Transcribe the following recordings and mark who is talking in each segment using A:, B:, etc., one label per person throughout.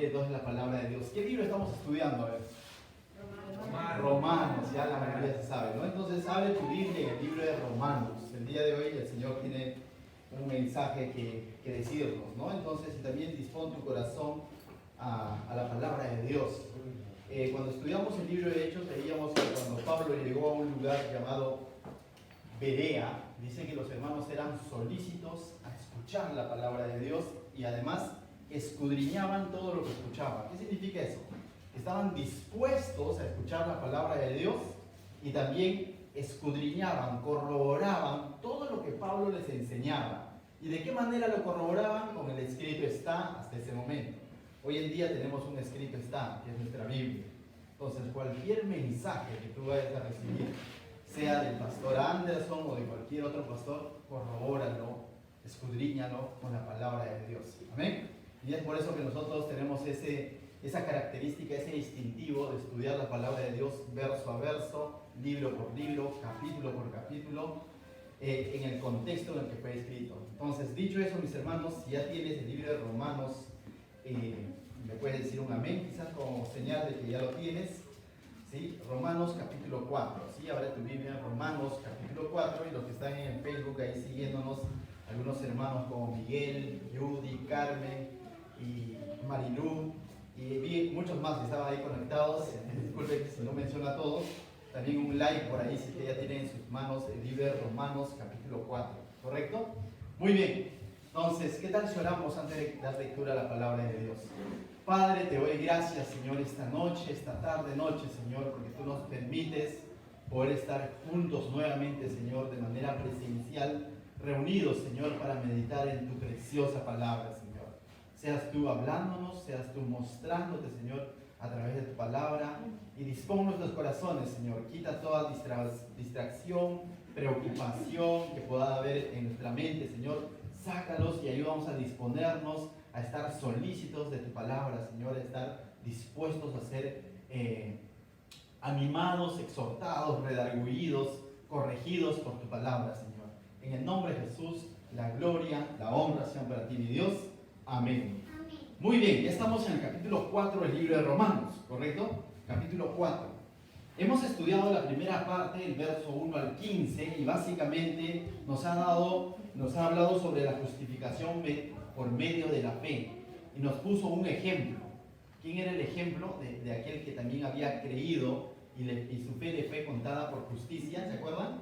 A: abrir entonces la palabra de Dios. ¿Qué libro estamos estudiando? A ver. Romanos, ya la mayoría se sabe, ¿no? Entonces abre tu Biblia en el libro de Romanos. El día de hoy el Señor tiene un mensaje que decirnos, ¿no? Entonces también dispón tu corazón a la palabra de Dios. Cuando estudiamos el libro de Hechos veíamos que cuando Pablo llegó a un lugar llamado Berea, dice que los hermanos eran solícitos a escuchar la palabra de Dios y además escudriñaban todo lo que escuchaban. ¿Qué significa eso? Estaban dispuestos a escuchar la palabra de Dios y también escudriñaban, corroboraban todo lo que Pablo les enseñaba. ¿Y de qué manera lo corroboraban? Con el escrito está hasta ese momento. Hoy en día tenemos un escrito está, que es nuestra Biblia. Entonces cualquier mensaje que tú vayas a recibir, sea del pastor Anderson o de cualquier otro pastor, corrobóralo, escudriñalo con la palabra de Dios. Amén. Y es por eso que nosotros tenemos esa característica, ese distintivo de estudiar la palabra de Dios verso a verso, libro por libro, capítulo por capítulo, en el contexto en el que fue escrito. Entonces, dicho eso, mis hermanos, si ya tienes el libro de Romanos, me puedes decir un amén, quizás como señal de que ya lo tienes. ¿Sí? Romanos capítulo 4, ¿sí? Abre tu Biblia, Romanos capítulo 4, y los que están en Facebook ahí siguiéndonos, algunos hermanos como Miguel, Judy, Carmen y Marilú, y vi muchos más que estaban ahí conectados. Disculpe si no menciono a todos. También un like por ahí si que ya tienen en sus manos el libro de Romanos capítulo 4, ¿correcto? Muy bien. Entonces, ¿qué tal si oramos antes de dar lectura a la palabra de Dios? Padre, te doy gracias, Señor, esta noche, esta tarde, noche, Señor, porque tú nos permites poder estar juntos nuevamente, Señor, de manera presencial, reunidos, Señor, para meditar en tu preciosa palabra, Señor. Seas tú hablándonos, seas tú mostrándote, Señor, a través de tu palabra, y dispón nuestros corazones, Señor. Quita toda distracción, preocupación que pueda haber en nuestra mente, Señor. Sácalos y ayúdanos a disponernos a estar solícitos de tu palabra, Señor, a estar dispuestos a ser animados, exhortados, redargüidos, corregidos por tu palabra, Señor. En el nombre de Jesús, la gloria, la honra sean para ti, mi Dios. Amén. Muy bien, ya estamos en el capítulo 4 del libro de Romanos, ¿correcto? Capítulo 4. Hemos estudiado la primera parte, el verso 1 al 15, y básicamente nos ha hablado sobre la justificación por medio de la fe. Y nos puso un ejemplo. ¿Quién era el ejemplo de aquel que también había creído y su fe le fue contada por justicia? ¿Se acuerdan?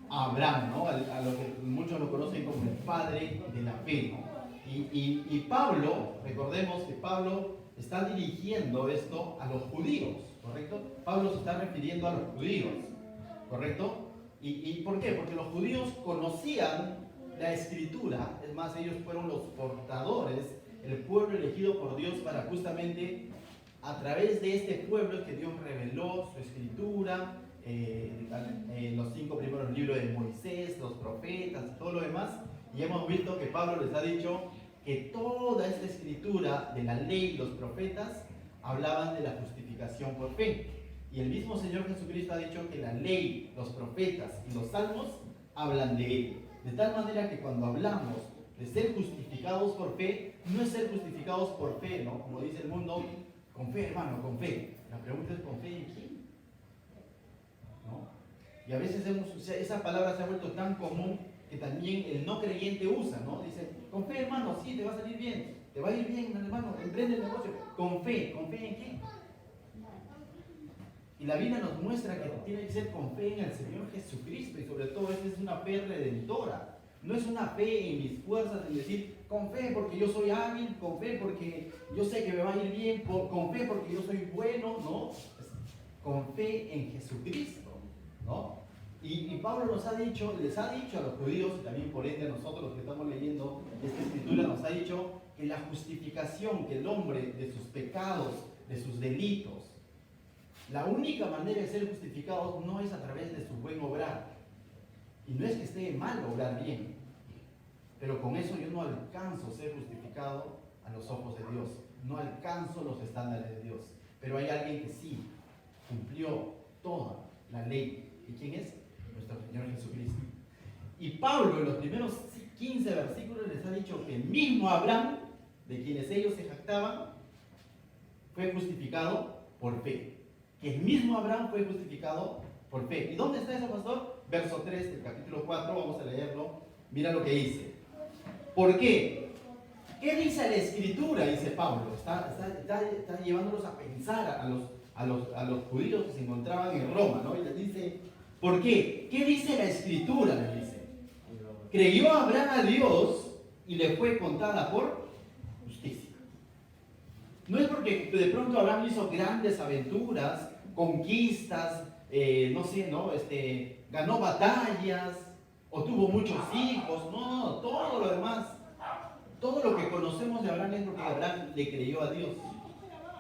A: Abraham, ¿no? A lo que muchos lo conocen como el padre de la fe, ¿no? Y Pablo, recordemos que Pablo está dirigiendo esto a los judíos, ¿correcto? Pablo se está refiriendo a los judíos, ¿correcto? ¿Y por qué? Porque los judíos conocían la escritura, es más, ellos fueron los portadores, el pueblo elegido por Dios para justamente a través de este pueblo que Dios reveló su escritura, los 5 primeros libros de Moisés, los profetas y todo lo demás. Y hemos visto que Pablo les ha dicho que toda esta escritura de la ley y los profetas hablaban de la justificación por fe. Y el mismo Señor Jesucristo ha dicho que la ley, los profetas y los salmos hablan de él. De tal manera que cuando hablamos de ser justificados por fe, no es ser justificados por fe, ¿no? Como dice el mundo, con fe, hermano, con fe. La pregunta es, ¿con fe en quién? ¿No? Y a veces esa palabra se ha vuelto tan común que también el no creyente usa, ¿no? Dice, con fe, hermano, sí, te va a salir bien, te va a ir bien, hermano, emprende el negocio. ¿Con fe en qué? Y la Biblia nos muestra que tiene que ser con fe en el Señor Jesucristo, y sobre todo esta es una fe redentora. No es una fe en mis fuerzas, en decir, con fe porque yo soy hábil, con fe porque yo sé que me va a ir bien, con fe porque yo soy bueno, ¿no? Es con fe en Jesucristo, ¿no? Y Pablo les ha dicho a los judíos, y también por ende a nosotros los que estamos leyendo esta escritura, nos ha dicho que la justificación que el hombre de sus pecados, de sus delitos, la única manera de ser justificados no es a través de su buen obrar. Y no es que esté mal obrar bien, pero con eso yo no alcanzo a ser justificado a los ojos de Dios. No alcanzo los estándares de Dios. Pero hay alguien que sí cumplió toda la ley. ¿Y quién es? Nuestro Señor Jesucristo. Y Pablo en los primeros 15 versículos les ha dicho que el mismo Abraham, de quienes ellos se jactaban, fue justificado por fe. Que el mismo Abraham fue justificado por fe. ¿Y dónde está eso, pastor? Verso 3 del capítulo 4, vamos a leerlo. Mira lo que dice. ¿Por qué? ¿Qué dice la Escritura? Dice Pablo. Está llevándolos a pensar a los judíos que se encontraban en Roma, ¿no? Y les dice, ¿por qué? ¿Qué dice la Escritura? Les dice. Creyó Abraham a Dios y le fue contada por justicia. No es porque de pronto Abraham hizo grandes aventuras, conquistas, no sé, ¿no? Ganó batallas o tuvo muchos hijos. No, todo lo demás, todo lo que conocemos de Abraham es porque Abraham le creyó a Dios.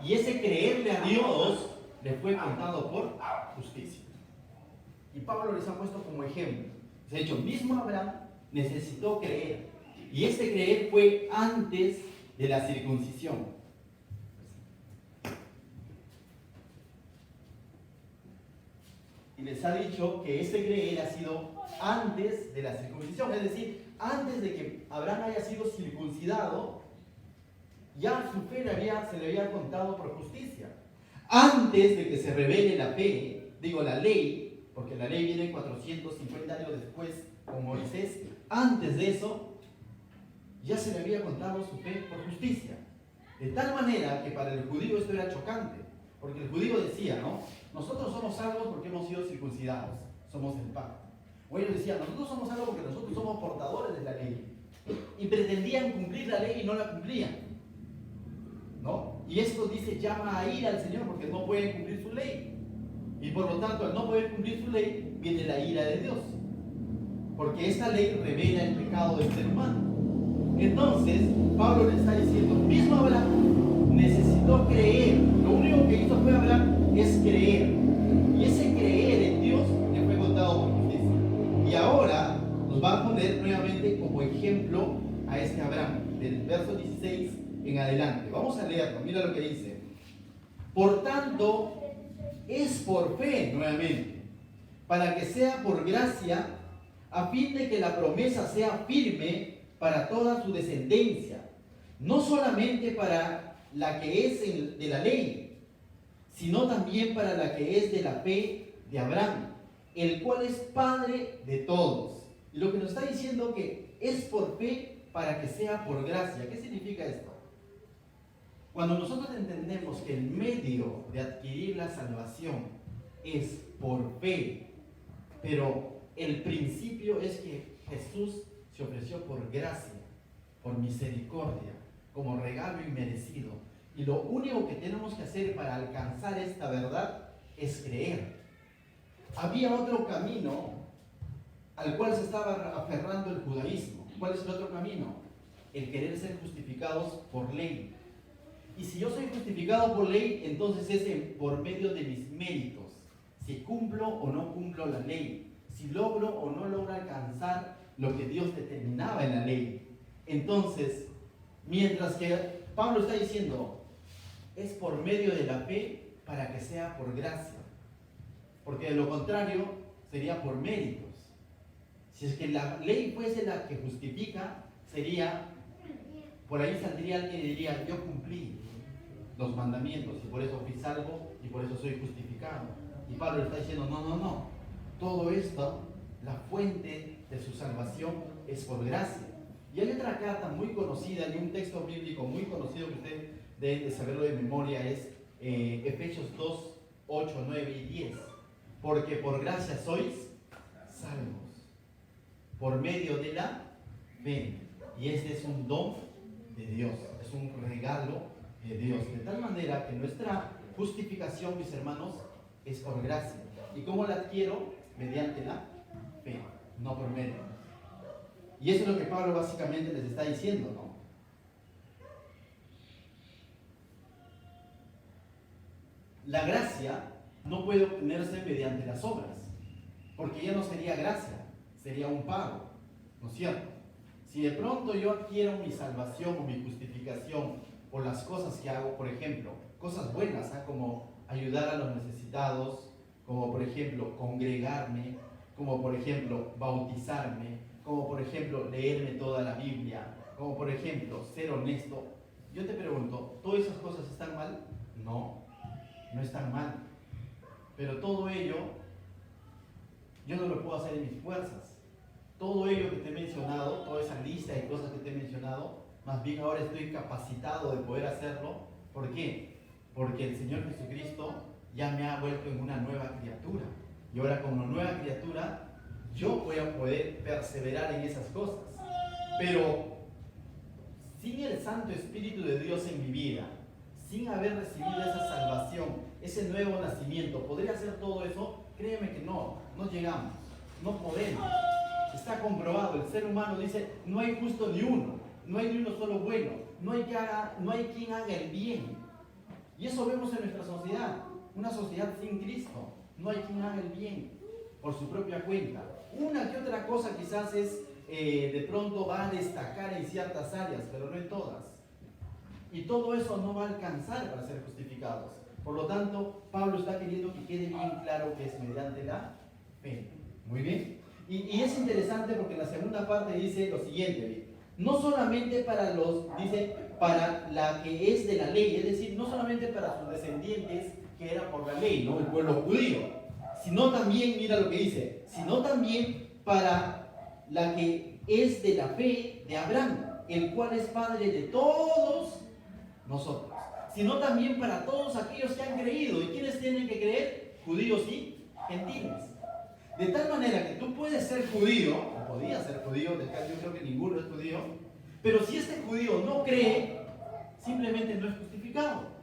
A: Y ese creerle a Dios le fue contado por justicia. Y Pablo les ha puesto como ejemplo. De hecho, mismo Abraham necesitó creer. Y este creer fue antes de la circuncisión. Y les ha dicho que ese creer ha sido antes de la circuncisión. Es decir, antes de que Abraham haya sido circuncidado, ya su fe se le había contado por justicia. Antes de que se revele la ley, porque la ley viene 450 años después con Moisés, antes de eso, ya se le había contado su fe por justicia. De tal manera que para el judío esto era chocante, porque el judío decía, ¿no? Nosotros somos salvos porque hemos sido circuncidados, somos el pacto. O ellos decían, nosotros somos salvos porque nosotros somos portadores de la ley. Y pretendían cumplir la ley y no la cumplían, ¿no? Y esto dice, llama a ira al Señor porque no pueden cumplir su ley. Y por lo tanto, al no poder cumplir su ley, viene la ira de Dios. Porque esta ley revela el pecado del ser humano. Entonces, Pablo le está diciendo, mismo Abraham necesitó creer. Lo único que hizo fue hablar es creer. Y ese creer en Dios le fue contado por justicia. Y ahora nos va a poner nuevamente como ejemplo a este Abraham, del verso 16 en adelante. Vamos a leerlo, mira lo que dice. Por tanto, es por fe nuevamente, para que sea por gracia, a fin de que la promesa sea firme para toda su descendencia, no solamente para la que es de la ley, sino también para la que es de la fe de Abraham, el cual es padre de todos. Y lo que nos está diciendo que es por fe para que sea por gracia. ¿Qué significa esto? Cuando nosotros entendemos que el medio de adquirir la salvación es por fe, pero el principio es que Jesús se ofreció por gracia, por misericordia, como regalo inmerecido. Y lo único que tenemos que hacer para alcanzar esta verdad es creer. Había otro camino al cual se estaba aferrando el judaísmo. ¿Cuál es el otro camino? El querer ser justificados por ley. Y si yo soy justificado por ley, entonces es por medio de mis méritos. Si cumplo o no cumplo la ley. Si logro o no logro alcanzar lo que Dios determinaba en la ley. Entonces, mientras que Pablo está diciendo, es por medio de la fe para que sea por gracia. Porque de lo contrario, sería por méritos. Si es que la ley fuese la que justifica, sería, por ahí saldría alguien y diría, yo cumplí los mandamientos y por eso fui salvo y por eso soy justificado. Y Pablo está diciendo, no. Todo esto, la fuente de su salvación es por gracia. Y hay otra carta muy conocida y un texto bíblico muy conocido que usted debe de saberlo de memoria, es Efesios 2, 8, 9 y 10. Porque por gracia sois salvos, por medio de la fe. Y este es un don de Dios, es un regalo de Dios. De tal manera que nuestra justificación, mis hermanos, es por gracia. ¿Y cómo la adquiero? Mediante la fe, no por medio. Y eso es lo que Pablo básicamente les está diciendo, ¿no? La gracia no puede obtenerse mediante las obras, porque ya no sería gracia, sería un pago, ¿no es cierto? Si de pronto yo adquiero mi salvación o mi justificación por las cosas que hago, por ejemplo, cosas buenas, como ayudar a los necesitados, como por ejemplo congregarme, como por ejemplo bautizarme, como por ejemplo leerme toda la Biblia, como por ejemplo ser honesto. Yo te pregunto, ¿todas esas cosas están mal? No, no es tan mal. Pero todo ello, yo no lo puedo hacer en mis fuerzas. Todo ello que te he mencionado, toda esa lista de cosas que te he mencionado, más bien ahora estoy capacitado de poder hacerlo. ¿Por qué? Porque el Señor Jesucristo ya me ha vuelto en una nueva criatura. Y ahora como nueva criatura, yo voy a poder perseverar en esas cosas. Pero sin el Santo Espíritu de Dios en mi vida, sin haber recibido esa salvación, ese nuevo nacimiento, ¿podría hacer todo eso? Créeme que no llegamos, no podemos. Está comprobado, el ser humano dice, no hay justo ni uno, no hay ni uno solo bueno, no hay quien haga el bien. Y eso vemos en nuestra sociedad, una sociedad sin Cristo, no hay quien haga el bien por su propia cuenta. Una que otra cosa quizás es, de pronto va a destacar en ciertas áreas, pero no en todas. Y todo eso no va a alcanzar para ser justificados. Por lo tanto, Pablo está queriendo que quede bien claro que es mediante la fe. Muy bien. Y es interesante porque en la segunda parte dice lo siguiente: no solamente para la que es de la ley, es decir, no solamente para sus descendientes que era por la ley, ¿no? El pueblo judío, sino también, mira lo que dice, sino también para la que es de la fe de Abraham, el cual es padre de todos nosotros, sino también para todos aquellos que han creído. ¿Y quiénes tienen que creer? Judíos y gentiles. De tal manera que tú puedes ser judío, o podías ser judío, de acá yo creo que ninguno es judío, pero si este judío no cree, simplemente no es justificado.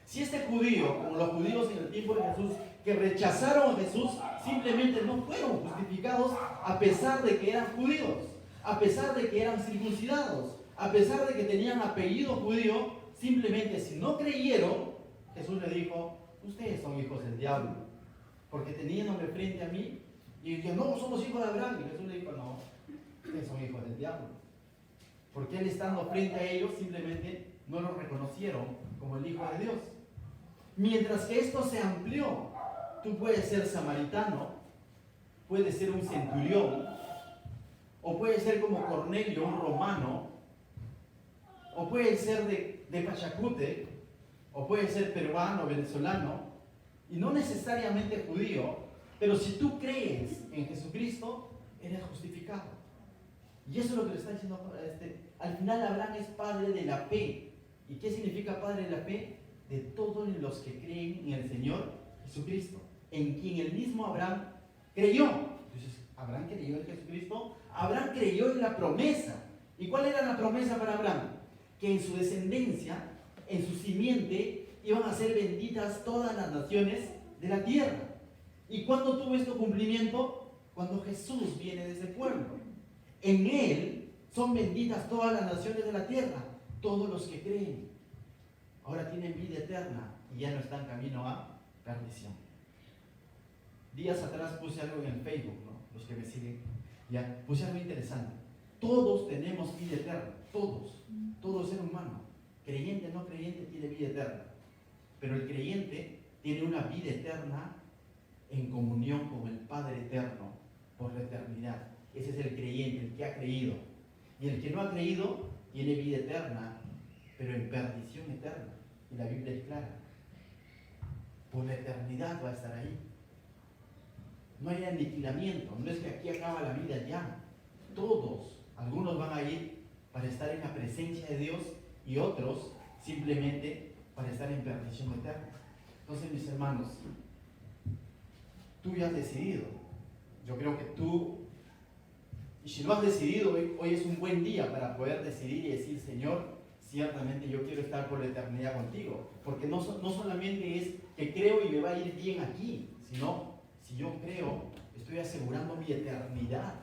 A: Si este judío, como los judíos en el tiempo de Jesús, que rechazaron a Jesús, simplemente no fueron justificados a pesar de que eran judíos, a pesar de que eran circuncidados, a pesar de que tenían apellido judío, simplemente si no creyeron, Jesús le dijo, ustedes son hijos del diablo, porque teniéndome frente a mí, y dijeron, no, somos hijos de Abraham, y Jesús le dijo, no, ustedes son hijos del diablo, porque él estando frente a ellos, simplemente no lo reconocieron como el Hijo de Dios. Mientras que esto se amplió, tú puedes ser samaritano, puedes ser un centurión, o puedes ser como Cornelio, un romano, o puedes ser de Pachacute, o puedes ser peruano, venezolano, y no necesariamente judío, pero si tú crees en Jesucristo, eres justificado. Y eso es lo que le está diciendo al final Abraham es padre de la fe. ¿Y qué significa padre de la fe? De todos los que creen en el Señor Jesucristo, en quien el mismo Abraham creyó. Entonces, ¿Abraham creyó en Jesucristo? Abraham creyó en la promesa. ¿Y cuál era la promesa para Abraham? Que en su descendencia, en su simiente, iban a ser benditas todas las naciones de la tierra. ¿Y cuándo tuvo esto cumplimiento? Cuando Jesús viene de ese pueblo. En Él son benditas todas las naciones de la tierra, todos los que creen. Ahora tienen vida eterna y ya no están camino a perdición. Días atrás puse algo en el Facebook, ¿no? Los que me siguen, ya puse algo interesante. Todos tenemos vida eterna, todo ser humano, creyente o no creyente, tiene vida eterna. Pero el creyente tiene una vida eterna en comunión con el Padre eterno por la eternidad. Ese es el creyente, el que ha creído. Y el que no ha creído tiene vida eterna, pero en perdición eterna. Y la Biblia es clara. Por la eternidad va a estar ahí. No hay aniquilamiento. No es que aquí acaba la vida ya. Todos, algunos van a ir para estar en la presencia de Dios y otros simplemente para estar en perdición eterna. Entonces, mis hermanos, tú ya has decidido. Yo creo que tú, y si lo has decidido, hoy es un buen día para poder decidir y decir, Señor, ciertamente yo quiero estar por la eternidad contigo. Porque no solamente es que creo y me va a ir bien aquí, sino, si yo creo, estoy asegurando mi eternidad.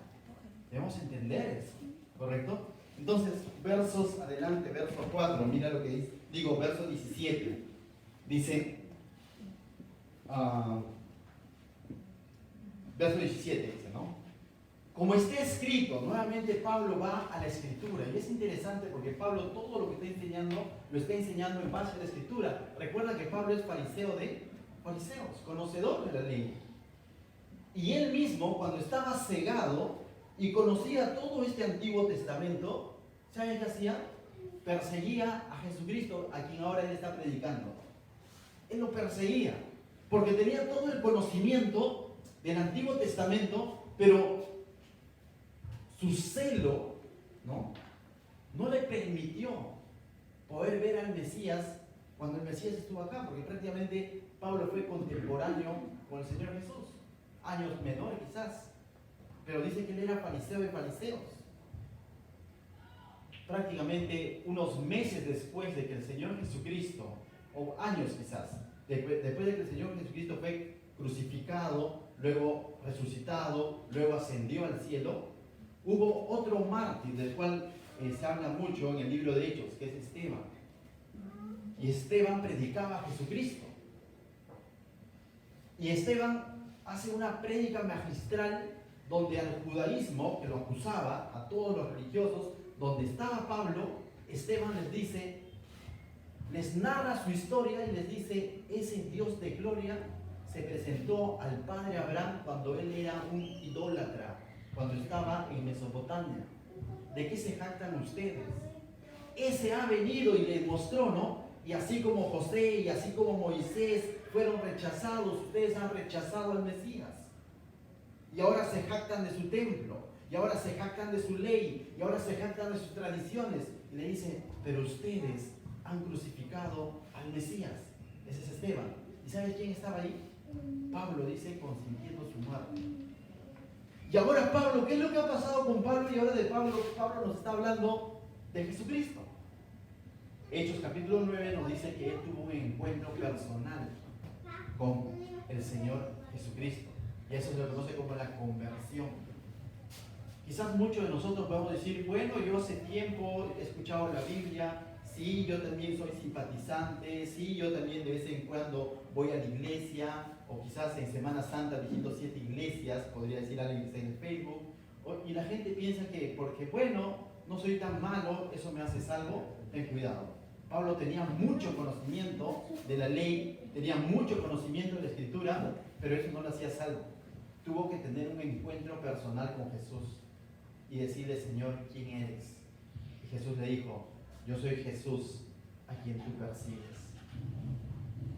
A: Debemos entender eso, ¿correcto? Entonces, versos adelante, verso 4, mira lo que dice, verso 17. Dice, verso 17 dice, ¿no? Como está escrito, nuevamente Pablo va a la escritura. Y es interesante porque Pablo todo lo que está enseñando, lo está enseñando en base a la escritura. Recuerda que Pablo es fariseo de fariseos, conocedor de la ley. Y él mismo, cuando estaba cegado y conocía todo este Antiguo Testamento, ¿sabe qué hacía? Perseguía a Jesucristo, a quien ahora él está predicando. Él lo perseguía, porque tenía todo el conocimiento del Antiguo Testamento, pero su celo, no le permitió poder ver al Mesías cuando el Mesías estuvo acá, porque prácticamente Pablo fue contemporáneo con el Señor Jesús, años menores quizás, pero dice que él era fariseo de fariseos. Prácticamente unos meses después de que el Señor Jesucristo, o años quizás, después de que el Señor Jesucristo fue crucificado, luego resucitado, luego ascendió al cielo, hubo otro mártir del cual se habla mucho en el libro de Hechos, que es Esteban. Y Esteban predicaba a Jesucristo. Y Esteban hace una prédica magistral donde al judaísmo, que lo acusaba, a todos los religiosos, donde estaba Pablo, Esteban les narra su historia y les dice: ese Dios de gloria se presentó al padre Abraham cuando él era un idólatra, cuando estaba en Mesopotamia. ¿De qué se jactan ustedes? Ese ha venido y les mostró, ¿no? Y así como José y así como Moisés fueron rechazados, ustedes han rechazado al Mesías. Y ahora se jactan de su templo, y ahora se jactan de su ley, y ahora se jactan de sus tradiciones. Y le dice: pero ustedes han crucificado al Mesías. Ese es Esteban. ¿Y sabes quién estaba ahí? Pablo, dice, consintiendo su muerte. Y ahora Pablo, ¿qué es lo que ha pasado con Pablo? Y ahora de Pablo nos está hablando de Jesucristo. Hechos capítulo 9 nos dice que él tuvo un encuentro personal con el Señor Jesucristo. Y eso se lo conoce como la conversión. Quizás muchos de nosotros podemos decir: bueno, yo hace tiempo he escuchado la Biblia, sí, yo también soy simpatizante, sí, yo también de vez en cuando voy a la iglesia, o quizás en Semana Santa visito 7 iglesias, podría decir alguien que está en el Facebook, y la gente piensa que porque, bueno, no soy tan malo, eso me hace salvo. Ten cuidado. Pablo tenía mucho conocimiento de la ley, tenía mucho conocimiento de la Escritura, pero eso no lo hacía salvo. Tuvo que tener un encuentro personal con Jesús y decirle: Señor, ¿quién eres? Y Jesús le dijo: yo soy Jesús a quien tú persigues.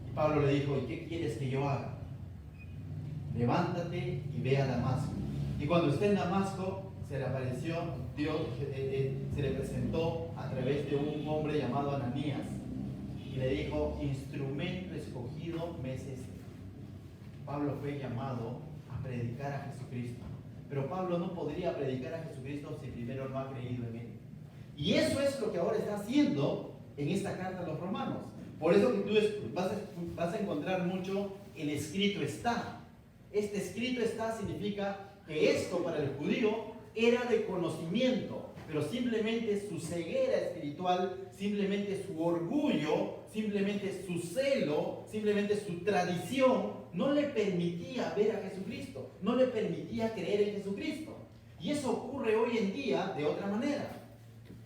A: Y Pablo le dijo: ¿y qué quieres que yo haga? Levántate y ve a Damasco. Y cuando esté en Damasco, se le apareció Dios, se le presentó a través de un hombre llamado Ananías y le dijo: instrumento escogido me es este. Pablo fue llamado a predicar a Jesucristo, pero Pablo no podría predicar a Jesucristo si primero no ha creído en él. Y eso es lo que ahora está haciendo en esta carta a los romanos. Por eso que tú vas a encontrar mucho el escrito está. Este escrito está significa que esto para el judío era de conocimiento, pero simplemente su ceguera espiritual, simplemente su orgullo, simplemente su celo, simplemente su tradición no le permitía ver a Jesucristo, no le permitía creer en Jesucristo. Y eso ocurre hoy en día de otra manera.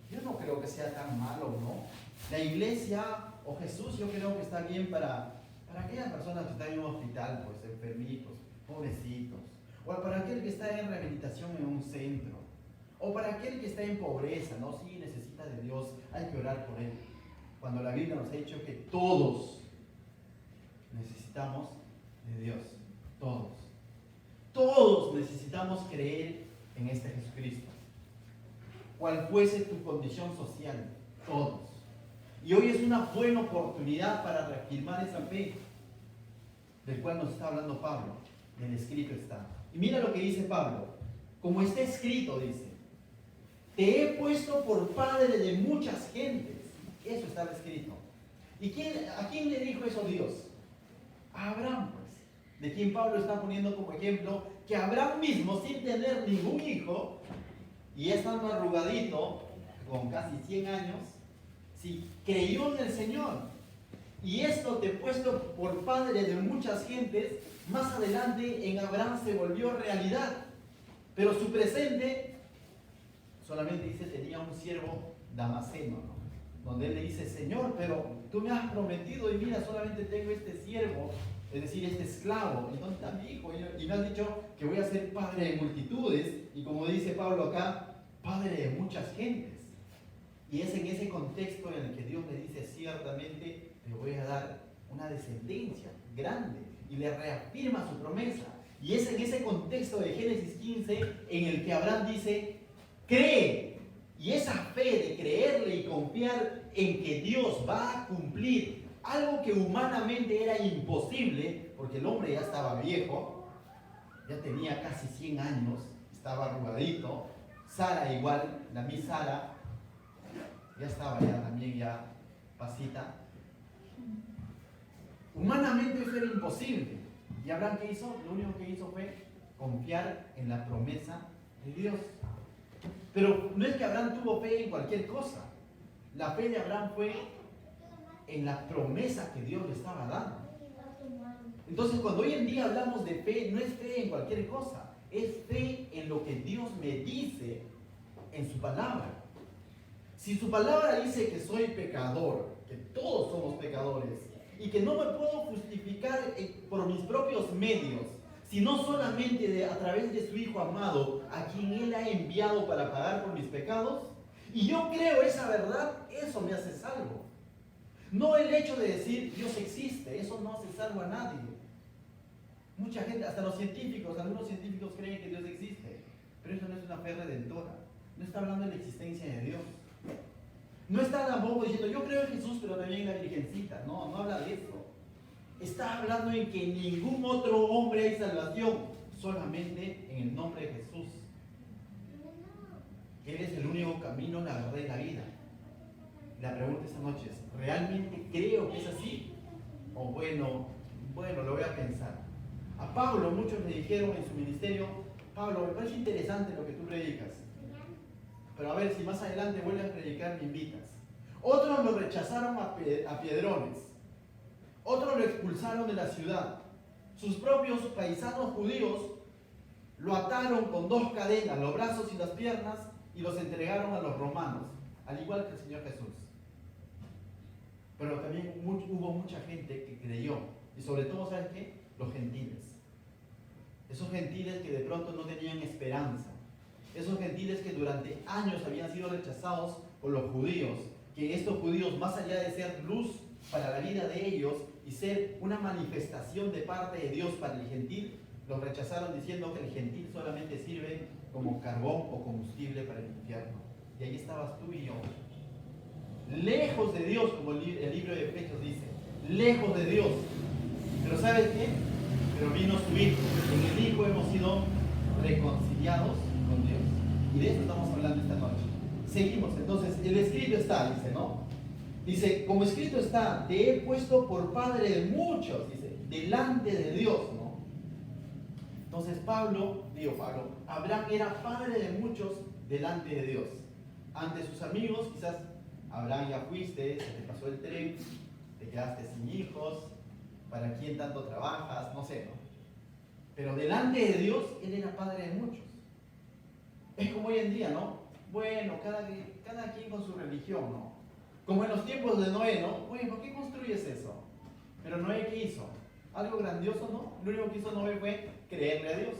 A: Yo no creo que sea tan malo, ¿no? La iglesia o Jesús, yo creo que está bien para aquellas personas que están en un hospital, pues enfermitos, pobrecitos, o para aquel que está en rehabilitación en un centro, o para aquel que está en pobreza, ¿no? Sí, necesita de Dios, hay que orar por él. Cuando la Biblia nos ha dicho que todos necesitamos de Dios, todos. Todos necesitamos creer en este Jesucristo. Cual fuese tu condición social, todos. Y hoy es una buena oportunidad para reafirmar esa fe del cual nos está hablando Pablo. En el escrito está. Y mira lo que dice Pablo. Como está escrito, dice: te he puesto por padre de muchas gentes. Eso estaba escrito. ¿Y a quién le dijo eso Dios? A Abraham, pues. De quien Pablo está poniendo como ejemplo que Abraham mismo, sin tener ningún hijo, y estando arrugadito, con casi 100 años, sí, creyó en el Señor. Y esto te he puesto por padre de muchas gentes. Más adelante en Abraham se volvió realidad. Pero su presente, solamente dice, tenía un siervo damaseno, ¿no? Donde él le dice: Señor, pero tú me has prometido y mira, solamente tengo este siervo, es decir, este esclavo. ¿Y dónde está mi hijo? Y me has dicho que voy a ser padre de multitudes. Y como dice Pablo acá, padre de muchas gentes. Y es en ese contexto en el que Dios le dice: ciertamente te voy a dar una una descendencia grande y le reafirma su promesa. Y es en ese contexto de Génesis 15 en el que Abraham dice, cree. Y esa fe de creerle y confiar en que Dios va a cumplir algo que humanamente era imposible, porque el hombre ya estaba viejo, ya tenía casi 100 años, estaba arrugadito. Sara igual, la mi Sara, ya estaba ya también ya pasita. Humanamente eso era imposible. ¿Y Abraham qué hizo? Lo único que hizo fue confiar en la promesa de Dios. Pero no es que Abraham tuvo fe en cualquier cosa. La fe de Abraham fue en la promesa que Dios le estaba dando. Entonces, cuando hoy en día hablamos de fe, no es fe en cualquier cosa. Es fe en lo que Dios me dice en su palabra. Si su palabra dice que soy pecador, que todos somos pecadores, y que no me puedo justificar por mis propios medios, sino solamente a través de su Hijo amado, a quien Él ha enviado para pagar por mis pecados, y yo creo esa verdad, eso me hace salvo. No el hecho de decir Dios existe, eso no hace salvo a nadie. Mucha gente, hasta los científicos, algunos científicos creen que Dios existe, pero eso no es una fe redentora. No está hablando de la existencia de Dios. No está tampoco diciendo, yo creo en Jesús, pero también en la Virgencita. No, no habla de eso. Está hablando en que en ningún otro hombre hay salvación, solamente en el nombre de Jesús. Él es el único camino, la verdad y la vida. La pregunta esta noche es, ¿realmente creo que es así? O bueno, lo voy a pensar. A Pablo, muchos le dijeron en su ministerio, Pablo, me parece interesante lo que tú predicas, pero a ver, si más adelante vuelves a predicar, me invitas. Otros lo rechazaron a piedrones. Otros lo expulsaron de la ciudad. Sus propios paisanos judíos lo ataron con 2 cadenas, los brazos y las piernas, y los entregaron a los romanos, al igual que el Señor Jesús. Pero también hubo mucha gente que creyó, y sobre todo, ¿sabes qué? Los gentiles. Esos gentiles que de pronto no tenían esperanza. Esos gentiles que durante años habían sido rechazados por los judíos, que estos judíos, más allá de ser luz para la vida de ellos y ser una manifestación de parte de Dios para el gentil, los rechazaron diciendo que el gentil solamente sirve como carbón o combustible para el infierno. Y ahí estabas tú y yo, lejos de Dios, como el libro de Efesios dice, lejos de Dios. Pero ¿sabes qué? Pero vino su Hijo. En el Hijo hemos sido reconciliados con Dios. Y de eso estamos hablando esta noche. Seguimos. Entonces, el escrito está, dice, ¿no? Dice, como escrito está, te he puesto por padre de muchos, dice, delante de Dios, ¿no? Entonces Abraham era padre de muchos delante de Dios. Ante sus amigos, quizás, Abraham, ya fuiste, se te pasó el tren, te quedaste sin hijos, ¿para quién tanto trabajas? No sé, ¿no? Pero delante de Dios, él era padre de muchos. Es como hoy en día, ¿no? Bueno, cada quien con su religión, ¿no? Como en los tiempos de Noé, ¿no? Bueno, ¿qué construyes eso? Pero Noé, ¿qué hizo? Algo grandioso, ¿no? Lo único que hizo Noé fue creerle a Dios,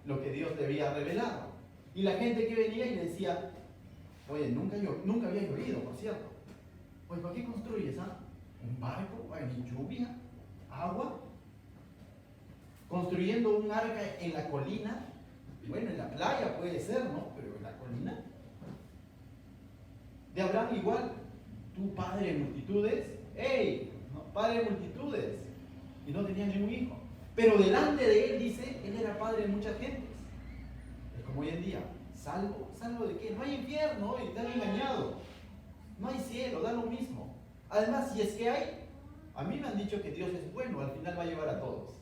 A: lo que Dios le había revelado. Y la gente que venía y le decía, oye, nunca había llovido, por cierto. Pues, ¿para qué construyes, ah? ¿Un barco? ¿Va a venir lluvia? ¿Agua? Construyendo un arca en la colina. Bueno, en la playa puede ser, ¿no? Pero en la colina. De Abraham igual. Tú, padre de multitudes. ¡Ey! ¿No? Padre de multitudes. Y no tenía ningún hijo. Pero delante de él, dice, él era padre de muchas gentes. Es como hoy en día. ¿Salvo? ¿Salvo de qué? No hay infierno y te han engañado. No hay cielo, da lo mismo. Además, si es que hay, a mí me han dicho que Dios es bueno, al final va a llevar a todos.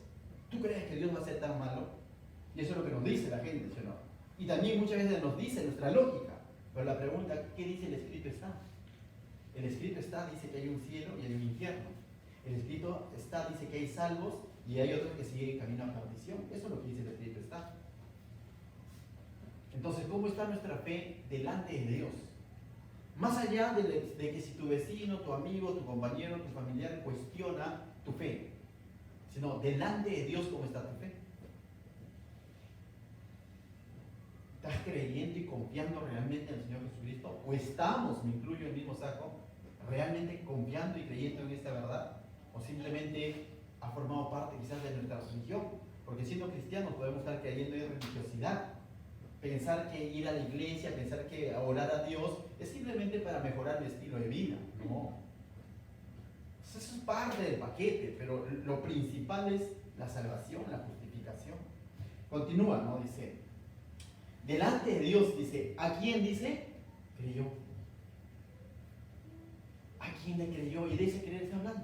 A: ¿Tú crees que Dios va a ser tan malo? Y eso es lo que nos dice la gente, ¿sí o no? Y también muchas veces nos dice nuestra lógica. Pero la pregunta, ¿qué dice el escrito está? El escrito está, dice que hay un cielo y hay un infierno. El escrito está, dice que hay salvos y hay otros que siguen camino a perdición. Eso es lo que dice el escrito está. Entonces, ¿cómo está nuestra fe delante de Dios? Más allá de que si tu vecino, tu amigo, tu compañero, tu familiar cuestiona tu fe, sino delante de Dios, ¿cómo está tu fe? ¿Estás creyendo y confiando realmente en el Señor Jesucristo? ¿O estamos, me incluyo en el mismo saco, realmente confiando y creyendo en esta verdad? ¿O simplemente formado parte quizás de nuestra religión, porque siendo cristianos podemos estar cayendo en religiosidad. Pensar que ir a la iglesia, pensar que orar a Dios es simplemente para mejorar mi estilo de vida. No. Eso es parte del paquete, pero lo principal es la salvación, la justificación. Continúa, ¿no? Dice, delante de Dios, dice, ¿a quién dice? Creyó. ¿A quién le creyó? Y de ese creer está hablando.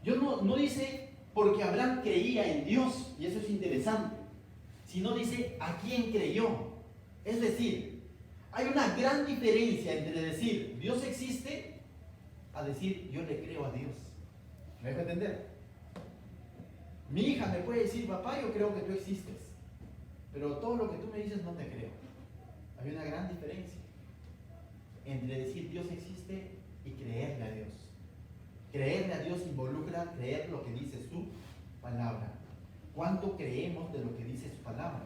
A: Yo no dice porque Abraham creía en Dios, y eso es interesante, sino dice a quién creyó. Es decir, hay una gran diferencia entre decir Dios existe a decir yo le creo a Dios. ¿Me dejo entender? Mi hija me puede decir, papá, yo creo que tú existes, pero todo lo que tú me dices no te creo. Hay una gran diferencia entre decir Dios existe y creerle a Dios. Creerle a Dios involucra creer lo que dice su palabra. ¿Cuánto creemos de lo que dice su palabra?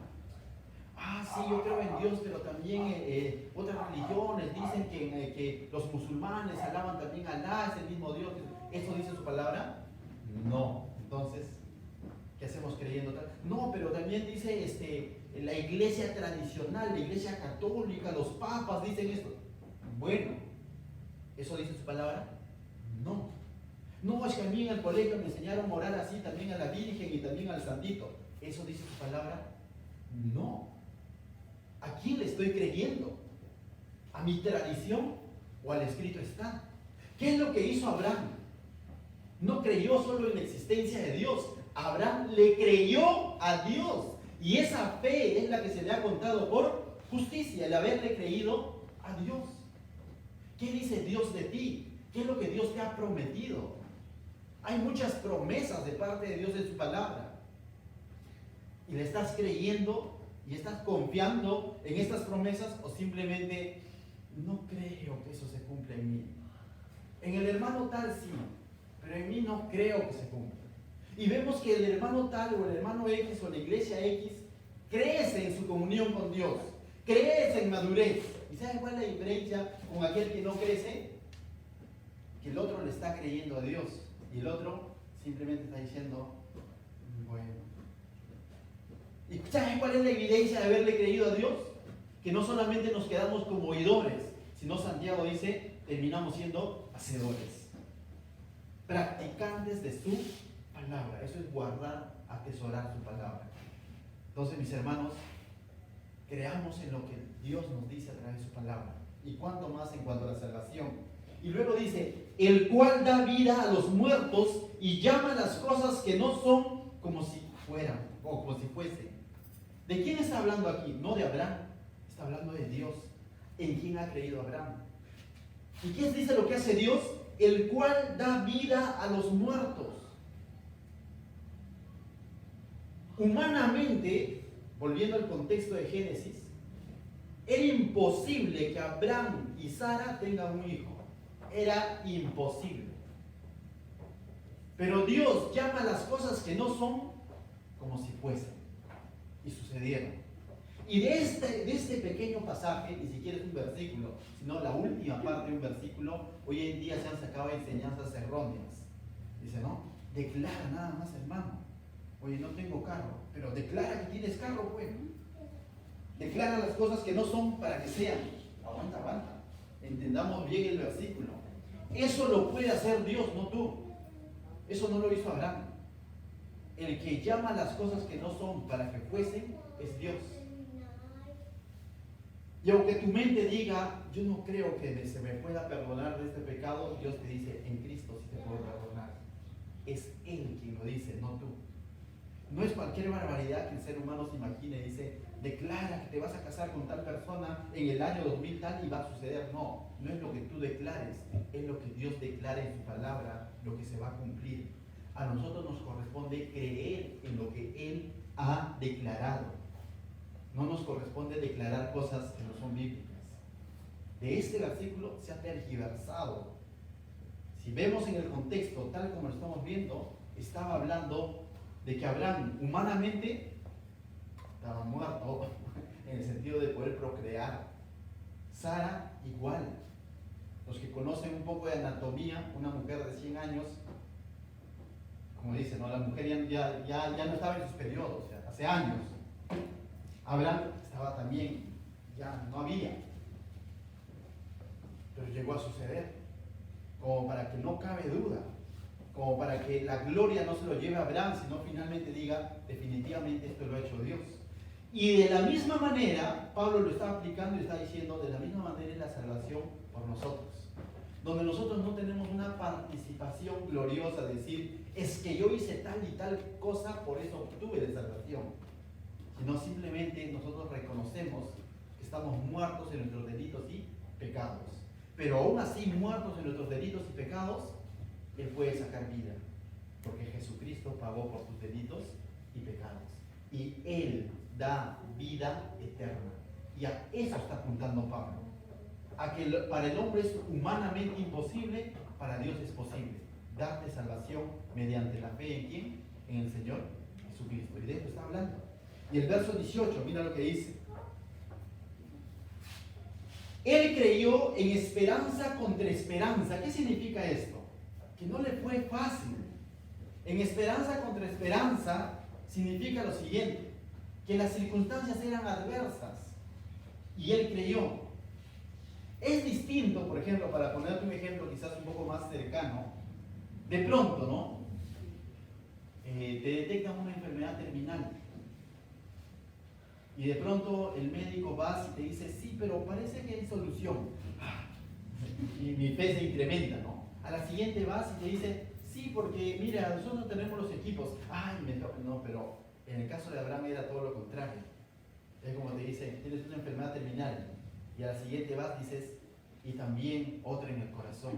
A: Ah, sí, yo creo en Dios, pero también otras religiones dicen que los musulmanes alaban también a Alá, es el mismo Dios. ¿Eso dice su palabra? No. Entonces, ¿qué hacemos creyendo tal? No, pero también dice la iglesia tradicional, la iglesia católica, los papas dicen esto. Bueno, ¿eso dice su palabra? No. No, es que a mí en el colegio me enseñaron a orar así también a la Virgen y también al Santito. ¿Eso dice su palabra? No. ¿A quién le estoy creyendo? ¿A mi tradición o al escrito está? ¿Qué es lo que hizo Abraham? No creyó solo en la existencia de Dios. Abraham le creyó a Dios. Y esa fe es la que se le ha contado por justicia, el haberle creído a Dios. ¿Qué dice Dios de ti? ¿Qué es lo que Dios te ha prometido? Hay muchas promesas de parte de Dios en su palabra. ¿Y le estás creyendo y estás confiando en estas promesas o simplemente no creo que eso se cumpla en mí? En el hermano tal sí, pero en mí no creo que se cumpla. Y vemos que el hermano tal o el hermano X o la iglesia X crece en su comunión con Dios, crece en madurez. ¿Y saben cuál es la diferencia con aquel que no crece? Que el otro le está creyendo a Dios y el otro simplemente está diciendo, bueno. ¿Y saben cuál es la evidencia de haberle creído a Dios? Que no solamente nos quedamos como oidores, sino Santiago dice, terminamos siendo hacedores, practicantes de su palabra. Eso es guardar, atesorar su palabra. Entonces, mis hermanos, creamos en lo que Dios nos dice a través de su palabra. Y cuánto más en cuanto a la salvación. Y luego dice, el cual da vida a los muertos y llama las cosas que no son como si fueran o como si fuesen. ¿De quién está hablando aquí? No de Abraham, está hablando de Dios. ¿En quién ha creído Abraham? ¿Y qué dice lo que hace Dios? El cual da vida a los muertos. Humanamente, volviendo al contexto de Génesis, era imposible que Abraham y Sara tengan un hijo. Era imposible. Pero Dios llama las cosas que no son como si fuesen. Y sucedieron. Y de este pequeño pasaje, ni siquiera es un versículo, sino la última parte de un versículo, hoy en día se han sacado enseñanzas erróneas. Dice, ¿no? Declara nada más, hermano. Oye, no tengo carro, pero declara que tienes carro, pues. Declara las cosas que no son para que sean. Aguanta. Entendamos bien el versículo. Eso lo puede hacer Dios, no tú. Eso no lo hizo Abraham. El que llama las cosas que no son para que fuesen es Dios. Y aunque tu mente diga, yo no creo que se me pueda perdonar de este pecado, Dios te dice, en Cristo sí te puedo perdonar. Es Él quien lo dice, no tú. No es cualquier barbaridad que el ser humano se imagine y dice, declara que te vas a casar con tal persona en el año 2000 tal y va a suceder. No, no es lo que tú declares, es lo que Dios declara en su palabra, lo que se va a cumplir. A nosotros nos corresponde creer en lo que Él ha declarado. No nos corresponde declarar cosas que no son bíblicas. De este versículo se ha tergiversado. Si vemos en el contexto tal como lo estamos viendo, estaba hablando de que Abraham humanamente estaba muerto en el sentido de poder procrear. Sara igual. Los que conocen un poco de anatomía, una mujer de 100 años, como dice, ¿no? La mujer ya no estaba en sus periodos, o sea, hace años. Abraham estaba también, ya no había. Pero llegó a suceder, como para que no cabe duda, como para que la gloria no se lo lleve a Abraham, sino finalmente diga, definitivamente esto lo ha hecho Dios. Y de la misma manera, Pablo lo está aplicando y está diciendo, de la misma manera es la salvación por nosotros. Donde nosotros no tenemos una participación gloriosa, de decir, es que yo hice tal y tal cosa, por eso obtuve de salvación. Sino simplemente nosotros reconocemos que estamos muertos en nuestros delitos y pecados. Pero aún así, muertos en nuestros delitos y pecados, Él puede sacar vida. Porque Jesucristo pagó por tus delitos y pecados. Y Él da vida eterna. Y a eso está apuntando Pablo. A que para el hombre es humanamente imposible, para Dios es posible. Darte salvación mediante la fe en ¿quién? En el Señor Jesucristo. Y de esto está hablando. Y el verso 18, mira lo que dice. Él creyó en esperanza contra esperanza. ¿Qué significa esto? Que no le fue fácil. En esperanza contra esperanza significa lo siguiente, que las circunstancias eran adversas y él creyó. Es distinto, por ejemplo, para ponerte un ejemplo quizás un poco más cercano, de pronto, ¿no? Te detectan una enfermedad terminal y de pronto el médico va y te dice, sí, pero parece que hay solución. Y mi fe se incrementa, ¿no? A la siguiente vas y te dice, sí, porque mira, nosotros tenemos los equipos. Ay, no, pero en el caso de Abraham era todo lo contrario. Es como te dice, tienes una enfermedad terminal. Y a la siguiente vas y dices, y también otra en el corazón.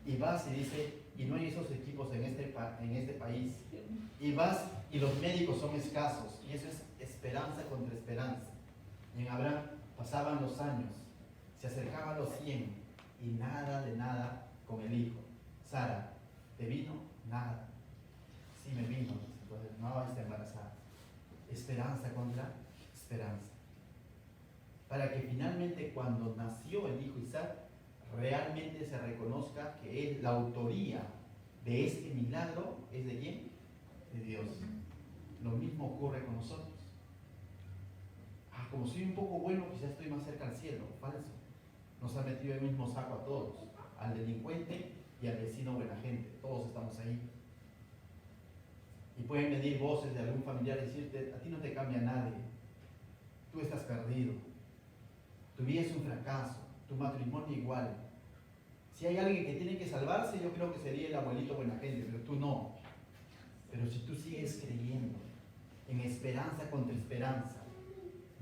A: Y vas y dice, y no hay esos equipos en este país. Y vas y los médicos son escasos. Y eso es esperanza contra esperanza. Y en Abraham pasaban los años, se acercaban los 100 y nada de nada con el hijo. Sara, ¿te vino? Nada. Sí me vino, entonces no está embarazada. Esperanza contra esperanza. Para que finalmente cuando nació el hijo Isaac, realmente se reconozca que la autoría de este milagro es de ¿quién? De Dios. Lo mismo ocurre con nosotros. Como soy un poco bueno, quizás estoy más cerca al cielo. Falso. Nos ha metido el mismo saco a todos, al delincuente y al vecino buena gente. Todos estamos ahí. Y pueden venir voces de algún familiar y decirte, a ti no te cambia nadie. Tú estás perdido. Tu vida es un fracaso. Tu matrimonio igual. Si hay alguien que tiene que salvarse, yo creo que sería el abuelito buena gente, pero tú no. Pero si tú sigues creyendo en esperanza contra esperanza,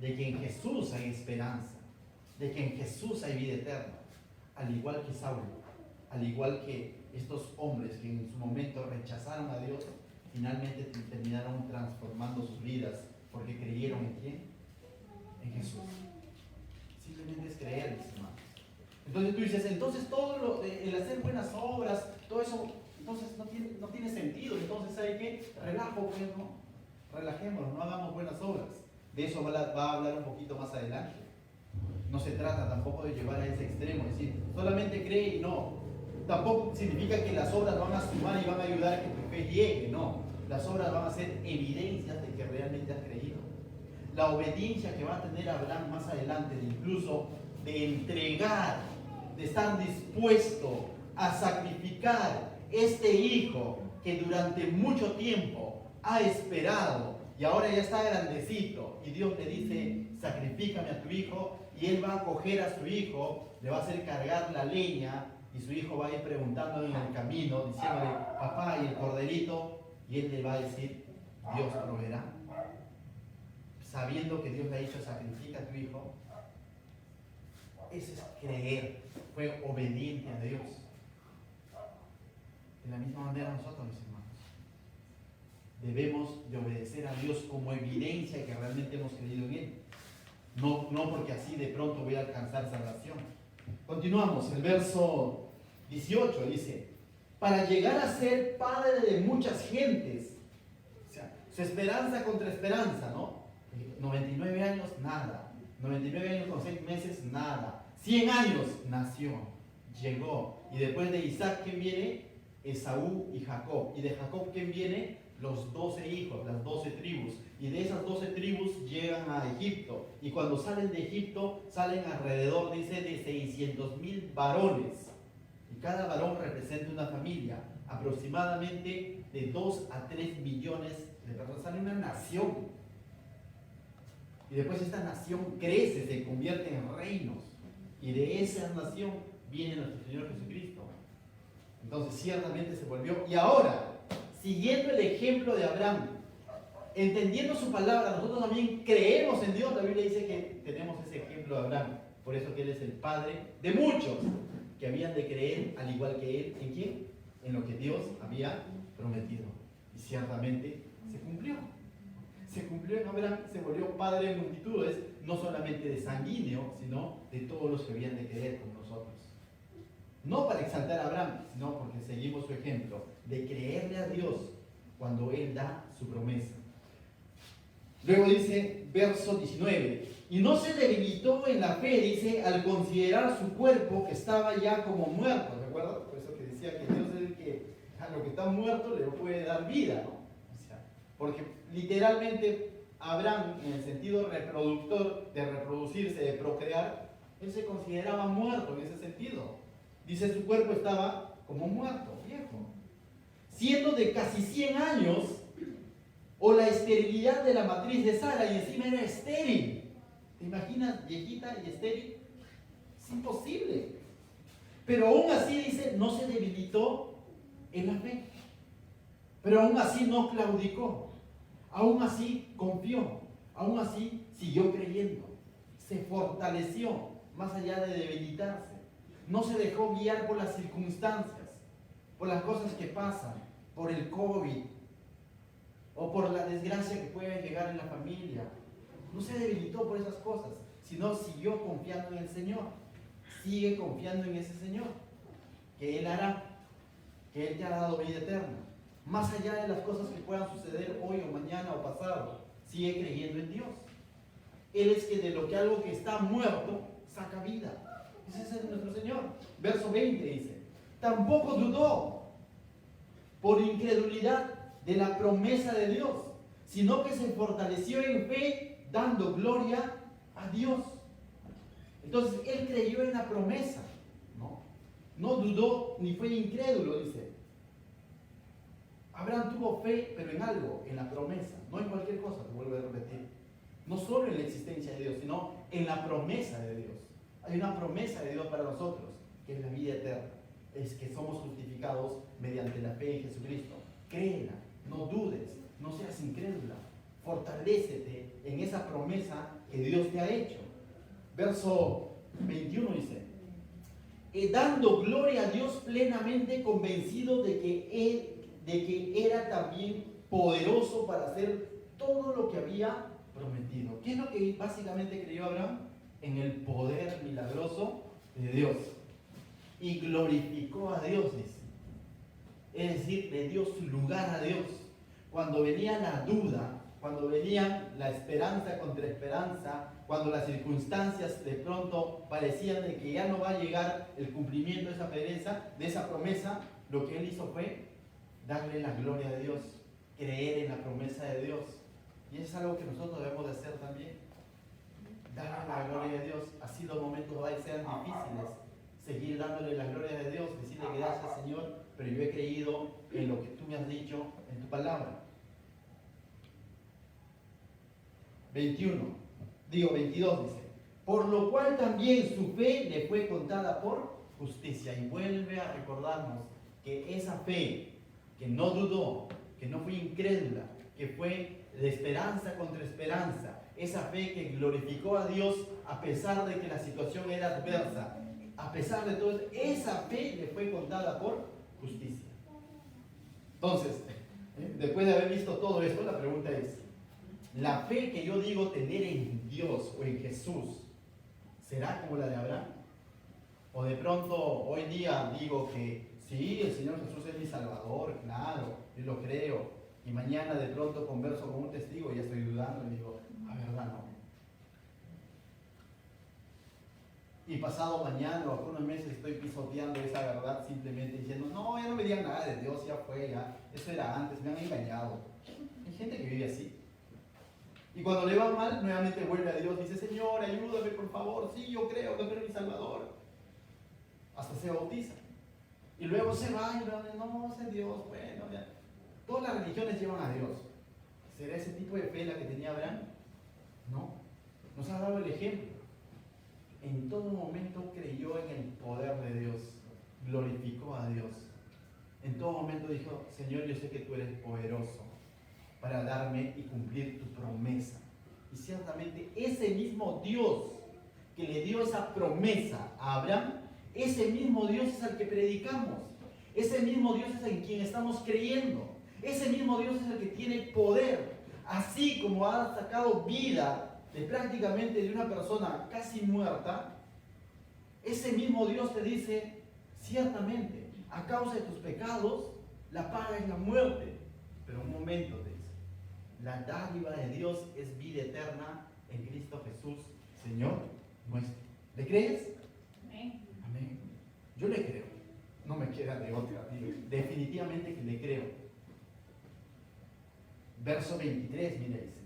A: de que en Jesús hay esperanza, de que en Jesús hay vida eterna, al igual que Saulo, al igual que estos hombres que en su momento rechazaron a Dios, finalmente terminaron transformando sus vidas porque creyeron en ¿quién? En Jesús. Simplemente es creer, mis hermanos. Entonces tú dices, entonces todo el hacer buenas obras, todo eso, entonces no tiene sentido. Entonces hay que pues, ¿no? Relajémonos, no hagamos buenas obras. De eso va a hablar un poquito más adelante. No se trata tampoco de llevar a ese extremo, es decir, solamente cree y no. Tampoco significa que las obras van a sumar y van a ayudar a que tu fe llegue, no. Las obras van a ser evidencias de que realmente has creído. La obediencia que va a tener Abraham más adelante, incluso de entregar, de estar dispuesto a sacrificar este hijo que durante mucho tiempo ha esperado y ahora ya está grandecito y Dios le dice, sacrifícame a tu hijo, y él va a coger a su hijo, le va a hacer cargar la leña y su hijo va a ir preguntando en el camino, diciéndole, papá, ¿y el corderito? Y él le va a decir, Dios proveerá. Sabiendo que Dios le ha dicho, sacrifica a tu hijo. Eso es creer, fue obediente a Dios. De la misma manera nosotros, mis hermanos, debemos de obedecer a Dios como evidencia que realmente hemos creído en Él. No porque así de pronto voy a alcanzar salvación. Continuamos, el verso 18 dice, para llegar a ser padre de muchas gentes. O sea, su esperanza contra esperanza, ¿no? 99 años, nada. 99 años con 6 meses, nada. 100 años, nació, llegó. Y después de Isaac, ¿quién viene? Esaú y Jacob. Y de Jacob, ¿quién viene? Los 12 hijos, las 12 tribus. Y de esas 12 tribus llegan a Egipto. Y cuando salen de Egipto, salen alrededor, dice, de 600,000 varones. Y cada varón representa una familia. Aproximadamente de 2 a 3 millones de personas. Sale una nación. Y después esta nación crece, se convierte en reinos. Y de esa nación viene nuestro Señor Jesucristo. Entonces ciertamente se volvió. Y ahora, siguiendo el ejemplo de Abraham, entendiendo su palabra, nosotros también creemos en Dios. La Biblia dice que tenemos ese ejemplo de Abraham. Por eso que Él es el padre de muchos que habían de creer, al igual que Él, ¿en quién? En lo que Dios había prometido. Y ciertamente se cumplió. Se cumplió en Abraham, se volvió padre de multitudes, no solamente de sanguíneo, sino de todos los que habían de creer con nosotros. No para exaltar a Abraham, sino porque seguimos su ejemplo de creerle a Dios cuando Él da su promesa. Luego dice, verso 19, y no se debilitó en la fe, dice, al considerar su cuerpo que estaba ya como muerto. ¿De acuerdo? Por eso que decía que Dios es el que a lo que está muerto le puede dar vida, ¿no? O sea, porque literalmente Abraham, en el sentido reproductor, de reproducirse, de procrear, él se consideraba muerto en ese sentido. Dice, su cuerpo estaba como muerto, viejo. Siendo de casi 100 años, o la esterilidad de la matriz de Sara, y encima era estéril. ¿Te imaginas, viejita y estéril? Es imposible. Pero aún así, dice, no se debilitó en la fe. Pero aún así no claudicó. Aún así confió. Aún así siguió creyendo. Se fortaleció más allá de debilitarse. No se dejó guiar por las circunstancias, por las cosas que pasan, por el COVID o por la desgracia que puede llegar en la familia. No se debilitó por esas cosas, sino siguió confiando en el Señor. Sigue confiando en ese Señor, que Él hará, que Él te ha dado vida eterna. Más allá de las cosas que puedan suceder hoy o mañana o pasado, sigue creyendo en Dios. Él es que de lo que algo que está muerto, saca vida. Ese es nuestro Señor. Verso 20 dice, tampoco dudó por incredulidad de la promesa de Dios, sino que se fortaleció en fe, dando gloria a Dios. Entonces, él creyó en la promesa, no dudó ni fue incrédulo, dice. Abraham tuvo fe, pero en algo, en la promesa, no en cualquier cosa, te vuelvo a repetir. No solo en la existencia de Dios, sino en la promesa de Dios. Hay una promesa de Dios para nosotros, que es la vida eterna. Es que somos justificados mediante la fe en Jesucristo. Créela, no dudes, no seas incrédula. Fortalécete en esa promesa que Dios te ha hecho. Verso 21 dice, dando gloria a Dios plenamente convencido de que era también poderoso para hacer todo lo que había prometido. ¿Qué es lo que básicamente creyó Abraham? En el poder milagroso de Dios. Y glorificó a Dios, dice. Es decir, le dio su lugar a Dios. Cuando venía la duda, cuando venía la esperanza contra esperanza, cuando las circunstancias de pronto parecían de que ya no va a llegar el cumplimiento de esa promesa, lo que él hizo fue darle la gloria a Dios, creer en la promesa de Dios. Y eso es algo que nosotros debemos de hacer también. Darle la gloria a Dios, así los momentos sean difíciles. Seguir dándole la gloria de Dios, decirle gracias Señor, pero yo he creído en lo que tú me has dicho en tu palabra. 22 dice, por lo cual también su fe le fue contada por justicia. Y vuelve a recordarnos que esa fe, que no dudó, que no fue incrédula, que fue de esperanza contra esperanza, esa fe que glorificó a Dios a pesar de que la situación era adversa, a pesar de todo, esa fe le fue contada por justicia. Entonces, después de haber visto todo esto, la pregunta es, ¿la fe que yo digo tener en Dios o en Jesús será como la de Abraham? O de pronto hoy día digo que sí, el Señor Jesús es mi Salvador, claro, yo lo creo, y mañana de pronto converso con un testigo y ya estoy dudando y digo, a verdad no. Y pasado mañana o algunos meses estoy pisoteando esa verdad simplemente diciendo, no, ya no me digan nada de Dios, ya fue, ya, eso era antes, me han engañado. Hay gente que vive así. Y cuando le va mal, nuevamente vuelve a Dios y dice, Señor, ayúdame por favor, sí, yo creo que tú eres mi Salvador. Hasta se bautiza. Y luego se va y no, es Dios, bueno, ya. Todas las religiones llevan a Dios. ¿Será ese tipo de fe la que tenía Abraham? No. Nos ha dado el ejemplo. En todo momento creyó en el poder de Dios, glorificó a Dios. En todo momento dijo, Señor, yo sé que tú eres poderoso para darme y cumplir tu promesa. Y ciertamente ese mismo Dios que le dio esa promesa a Abraham, ese mismo Dios es al que predicamos. Ese mismo Dios es en quien estamos creyendo. Ese mismo Dios es el que tiene poder. Así como ha sacado vida de prácticamente de una persona casi muerta, ese mismo Dios te dice, ciertamente, a causa de tus pecados, la paga es la muerte. Pero un momento, te dice, la dádiva de Dios es vida eterna en Cristo Jesús, Señor nuestro. ¿Le crees?
B: Amén.
A: Amén. Yo le creo. No me queda de otra. Definitivamente que le creo. Verso 23, mira, dice.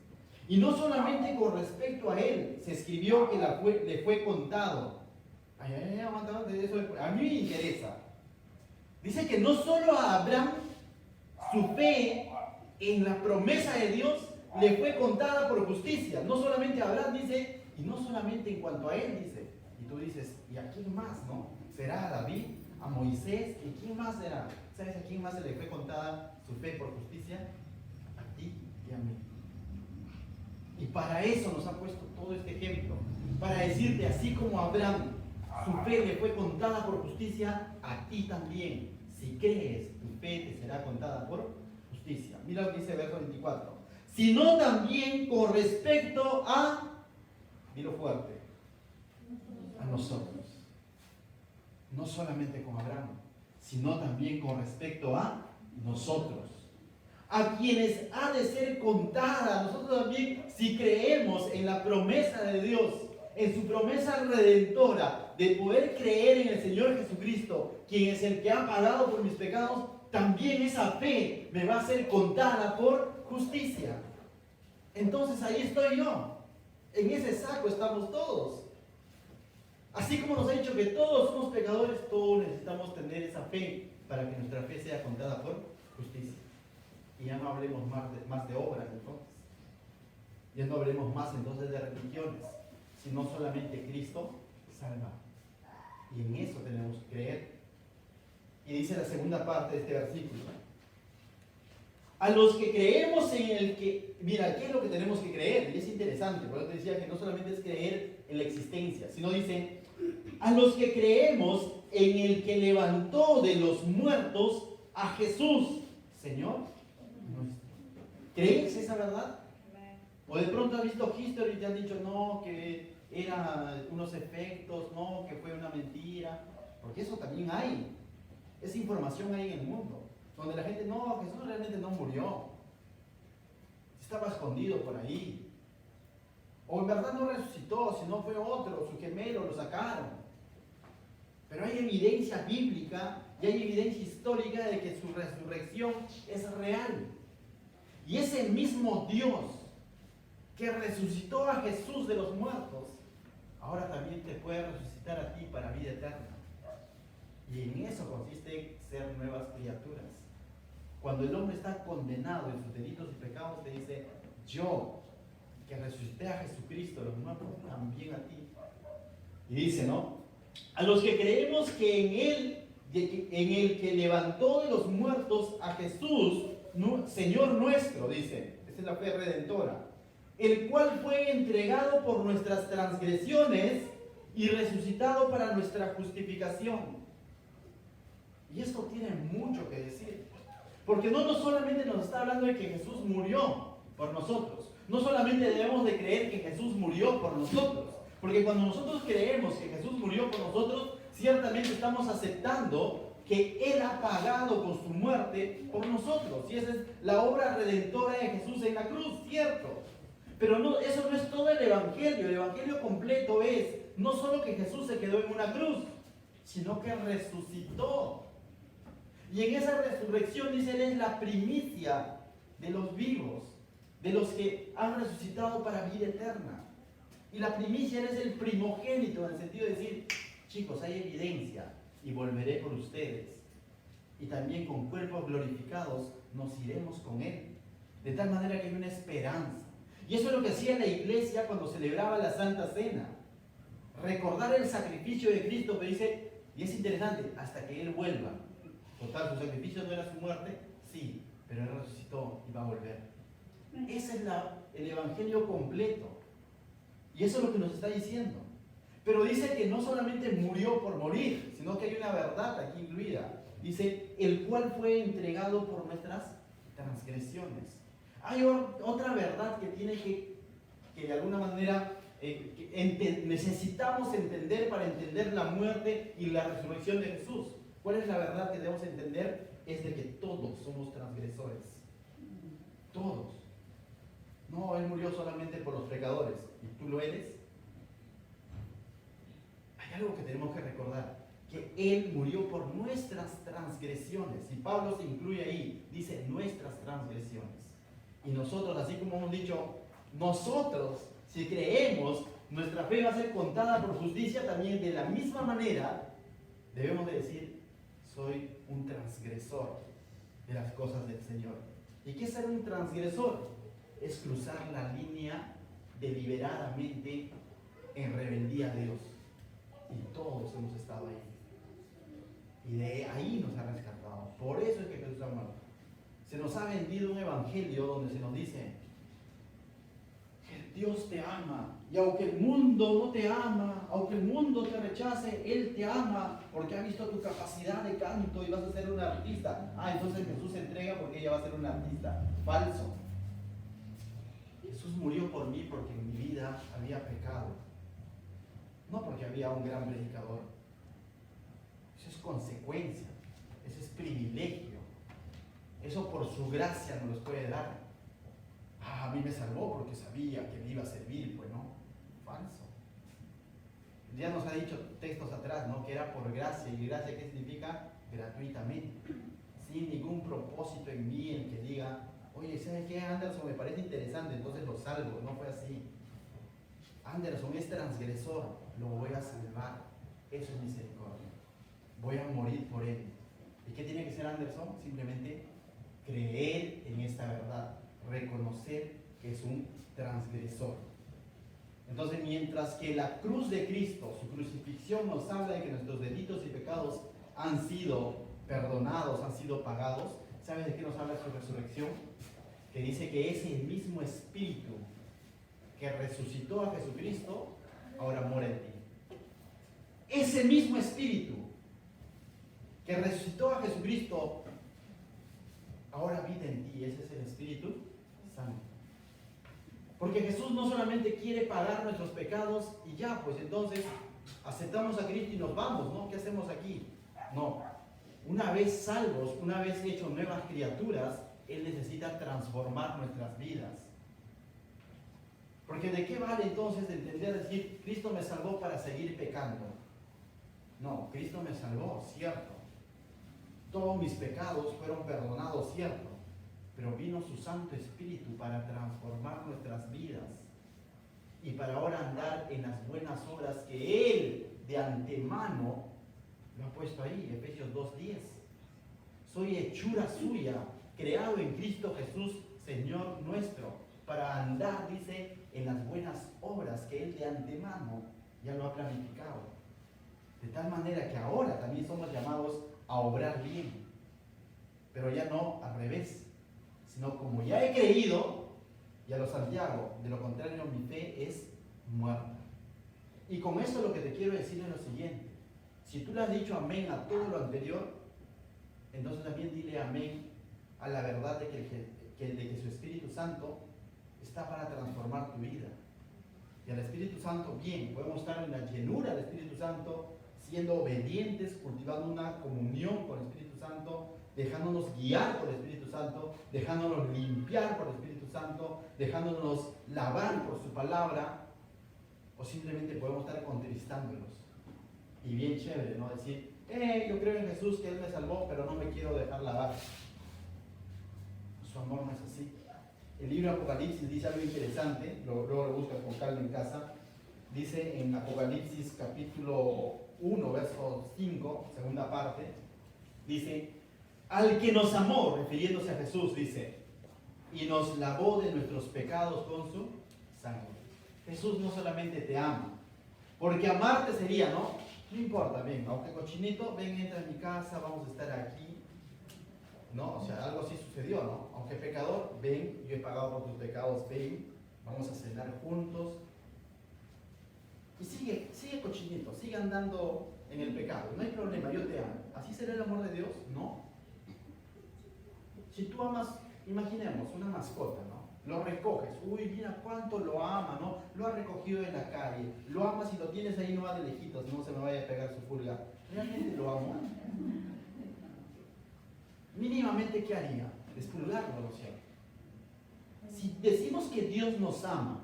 A: Y no solamente con respecto a él se escribió que le fue contado. A mí me interesa. Dice que no solo a Abraham su fe en la promesa de Dios le fue contada por justicia. No solamente a Abraham, dice, y no solamente en cuanto a él, dice. Y tú dices, ¿y a quién más, no? ¿Será a David, a Moisés? ¿Y quién más será? ¿Sabes a quién más se le fue contada su fe por justicia? A ti y a mí. Y para eso nos ha puesto todo este ejemplo. Para decirte, así como a Abraham su fe le fue contada por justicia, a ti también. Si crees, tu fe te será contada por justicia. Mira lo que dice el verso 24. Sino también con respecto a, dilo fuerte, a nosotros. No solamente con Abraham, sino también con respecto a nosotros. A quienes ha de ser contada, nosotros también, si creemos en la promesa de Dios, en su promesa redentora, de poder creer en el Señor Jesucristo, quien es el que ha pagado por mis pecados, también esa fe me va a ser contada por justicia. Entonces ahí estoy yo, en ese saco estamos todos. Así como nos ha dicho que todos somos pecadores, todos necesitamos tener esa fe para que nuestra fe sea contada por justicia. Y ya no hablemos más de obras entonces. Ya no hablemos más entonces de religiones, sino solamente Cristo salva. Y en eso tenemos que creer. Y dice la segunda parte de este versículo. A los que creemos en el que... Mira, ¿qué es lo que tenemos que creer? Y es interesante, por eso te decía que no solamente es creer en la existencia, sino dice, a los que creemos en el que levantó de los muertos a Jesús, Señor nuestro. ¿Crees esa verdad? O de pronto has visto History y te han dicho, no, que eran unos efectos, no, que fue una mentira. Porque eso también hay. Esa información hay en el mundo. Donde la gente, no, Jesús realmente no murió. Estaba escondido por ahí. O en verdad no resucitó, sino fue otro, su gemelo, lo sacaron. Pero hay evidencia bíblica y hay evidencia histórica de que su resurrección es real. Y ese mismo Dios que resucitó a Jesús de los muertos, ahora también te puede resucitar a ti para vida eterna. Y en eso consiste ser nuevas criaturas. Cuando el hombre está condenado en sus delitos y pecados, te dice, yo, que resucité a Jesucristo de los muertos, también a ti. Y dice, ¿no? A los que creemos que en el que levantó de los muertos a Jesús, Señor nuestro, dice, esa es la fe redentora, el cual fue entregado por nuestras transgresiones y resucitado para nuestra justificación. Y esto tiene mucho que decir, porque no solamente nos está hablando de que Jesús murió por nosotros, no solamente debemos de creer que Jesús murió por nosotros, porque cuando nosotros creemos que Jesús murió por nosotros, ciertamente estamos aceptando que Él ha pagado con su muerte por nosotros, y esa es la obra redentora de Jesús en la cruz, cierto. Pero no, eso no es todo el Evangelio completo es no solo que Jesús se quedó en una cruz, sino que resucitó. Y en esa resurrección, dice, Él es la primicia de los vivos, de los que han resucitado para vida eterna. Y la primicia, Él es el primogénito, en el sentido de decir, chicos, hay evidencia y volveré por ustedes. Y también con cuerpos glorificados nos iremos con Él. De tal manera que hay una esperanza. Y eso es lo que hacía la iglesia cuando celebraba la Santa Cena. Recordar el sacrificio de Cristo, que dice, y es interesante, hasta que Él vuelva. Total, su sacrificio no era su muerte, sí, pero Él resucitó y va a volver. Ese es el evangelio completo. Y eso es lo que nos está diciendo. Pero dice que no solamente murió por morir, sino que hay una verdad aquí incluida. Dice, el cual fue entregado por nuestras transgresiones. Hay otra verdad que tiene que de alguna manera necesitamos entender para entender la muerte y la resurrección de Jesús. ¿Cuál es la verdad que debemos entender? Es de que todos somos transgresores. Todos. No, Él murió solamente por los pecadores. ¿Y tú lo eres? Hay algo que tenemos que recordar. Que Él murió por nuestras transgresiones. Y Pablo se incluye ahí. Dice nuestras transgresiones. Y nosotros, así como hemos dicho, nosotros, si creemos, nuestra fe va a ser contada por justicia también de la misma manera. Debemos de decir, soy un transgresor de las cosas del Señor. ¿Y qué es ser un transgresor? Es cruzar la línea deliberadamente en rebeldía a Dios. Y todos hemos estado ahí. Y de ahí nos ha rescatado. Por eso es que Jesús ha muerto. Se nos ha vendido un evangelio donde se nos dice que Dios te ama. Y aunque el mundo no te ama, aunque el mundo te rechace, Él te ama porque ha visto tu capacidad de canto y vas a ser un artista. Entonces Jesús se entrega porque ella va a ser un artista. Falso. Jesús murió por mí porque en mi vida había pecado. No porque había un gran predicador. Eso es consecuencia. Eso es privilegio. Eso por su gracia nos los puede dar. A mí me salvó porque sabía que me iba a servir. Pues no, falso. Ya nos ha dicho textos atrás, ¿no? Que era por gracia. ¿Y gracia qué significa? Gratuitamente. Sin ningún propósito en mí en que diga, oye, ¿sabes qué, Anderson? Me parece interesante, entonces lo salvo. No fue así. Anderson es transgresor, lo voy a salvar. Eso es misericordia. Voy a morir por él. ¿Y qué tiene que ser Anderson? Simplemente creer en esta verdad, reconocer que es un transgresor. Entonces, mientras que la cruz de Cristo, su crucifixión, nos habla de que nuestros delitos y pecados han sido perdonados, han sido pagados, ¿sabes de qué nos habla su resurrección? Que dice que ese mismo Espíritu que resucitó a Jesucristo, ahora mora en ti. Ese mismo Espíritu que resucitó a Jesucristo, ahora vive en ti. Ese es el Espíritu Santo. Porque Jesús no solamente quiere pagar nuestros pecados y ya, pues entonces aceptamos a Cristo y nos vamos, ¿no? ¿Qué hacemos aquí? No. Una vez salvos, una vez hechos nuevas criaturas, Él necesita transformar nuestras vidas. Porque ¿de qué vale entonces entender, decir, Cristo me salvó para seguir pecando? No, Cristo me salvó, cierto. Todos mis pecados fueron perdonados, cierto. Pero vino su Santo Espíritu para transformar nuestras vidas y para ahora andar en las buenas obras que Él de antemano lo ha puesto ahí, Efesios 2:10. Soy hechura suya, creado en Cristo Jesús, Señor nuestro, para andar, dice, en las buenas obras que Él de antemano ya lo ha planificado. De tal manera que ahora también somos llamados a obrar bien, pero ya no al revés, sino como ya he creído, y a lo Santiago, de lo contrario mi fe es muerta. Y con esto lo que te quiero decir es lo siguiente: si tú le has dicho amén a todo lo anterior, entonces también dile amén a la verdad de que su Espíritu Santo está para transformar tu vida. Y al Espíritu Santo, bien, podemos estar en la llenura del Espíritu Santo, siendo obedientes, cultivando una comunión con el Espíritu Santo, dejándonos guiar por el Espíritu Santo, dejándonos limpiar por el Espíritu Santo, dejándonos lavar por su palabra. o simplemente podemos estar contristándolos. Y bien chévere, ¿no? Decir, yo creo en Jesús, que Él me salvó, pero no me quiero dejar lavar. Su amor no es así. El libro de Apocalipsis dice algo interesante, luego lo buscas con calma en casa. Dice en Apocalipsis capítulo 1, verso 5, segunda parte, dice, al que nos amó, refiriéndose a Jesús, dice, y nos lavó de nuestros pecados con su sangre. Jesús no solamente te ama, porque amarte sería, ¿no? No importa, ven, aunque cochinito, ven, entra en mi casa, vamos a estar aquí. No, o sea, algo así sucedió, ¿no? Aunque pecador, ven, yo he pagado por tus pecados, ven, vamos a cenar juntos. Y sigue cochinito, sigue andando en el pecado, no hay problema, yo te amo. ¿Así será el amor de Dios? No. Si tú amas, imaginemos, una mascota, ¿no? Lo recoges, uy, mira cuánto lo ama, ¿no? Lo ha recogido en la calle, lo amas y lo tienes ahí, no va de lejitos, no se me vaya a pegar su pulga. ¿Realmente lo amo? Mínimamente, ¿qué haría? Despulgarlo, ¿no es cierto? Si decimos que Dios nos ama,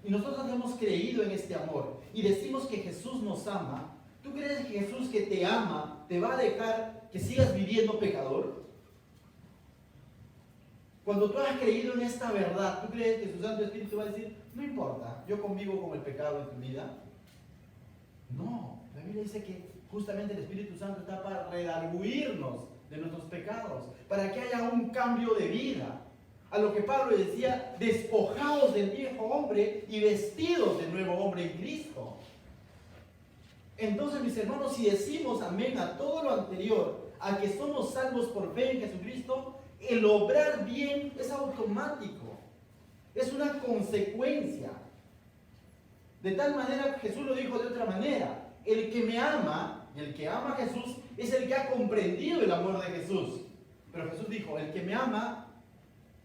A: y nosotros hemos creído en este amor, y decimos que Jesús nos ama, ¿tú crees que Jesús, que te ama, te va a dejar que sigas viviendo pecador? Cuando tú has creído en esta verdad, ¿tú crees que su Santo Espíritu va a decir, no importa, yo convivo con el pecado en tu vida? No, la Biblia dice que justamente el Espíritu Santo está para redarguirnos de nuestros pecados, para que haya un cambio de vida. A lo que Pablo decía, despojados del viejo hombre y vestidos del nuevo hombre en Cristo. Entonces, mis hermanos, si decimos amén a todo lo anterior, a que somos salvos por fe en Jesucristo, el obrar bien es automático, es una consecuencia. De tal manera que Jesús lo dijo de otra manera, el que me ama, y el que ama a Jesús, es el que ha comprendido el amor de Jesús. Pero Jesús dijo, el que me ama,